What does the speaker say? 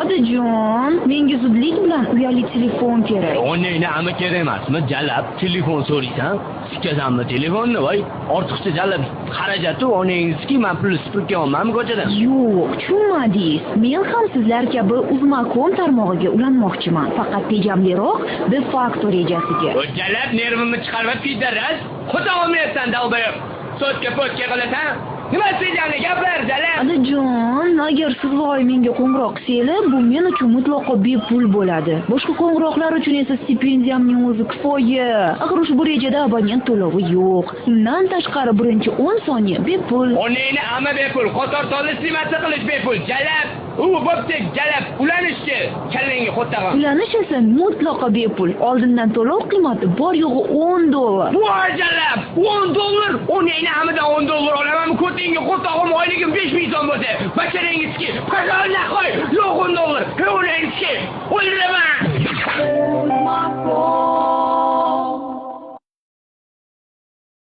Otajon, menga zudlik bilan uyali telefon kerak. Onangni ama kerak emasmi? Jalab telefon so'raysan. Sikasanmi telefonni, voy? Ortiqcha jalab xarajati onangizki, men pul sipirga olmayman ko'chadan. Yo'q, tushunmadingiz. Men ham sizlar kabi Uzmacom tarmog'iga ulanmoqchiman. Faqat tejamliroq de facto rejasiga. Jalab nervimni chiqarib kiydiras. Xudo olmayapsan dalbayib. So'tga po'tga qilasan. Nima sizlarni gaplar jalab? Otajon, agar siz voy menga qo'ng'iroq qilsangiz, bu men uchun mutlaqo bepul bo'ladi. Boshqa qo'ng'iroqlar uchun esa stipendiyamning o'zi kifoya. Axir ushbu rejada abonent to'lovi yo'q. Undan tashqari birinchi 10 soniya bepul. Onangni ama bepul, qator solish xizmati qilish bepul. Jalab, u bo'pti jalab, ulanishchi. Kallangga xo'tag'im. Ulanish esa mutlaqo bepul. Oldindan to'lov qiymati bor yo'g'i $10. Voy jalab, $10. Onangni amidan $10 olamanmi? Ko'tingga xo'tag'im oyligim 5000 so'm bo'lsa, bacharangizki, pazarga qo'y, yo'q $10. Onangizki,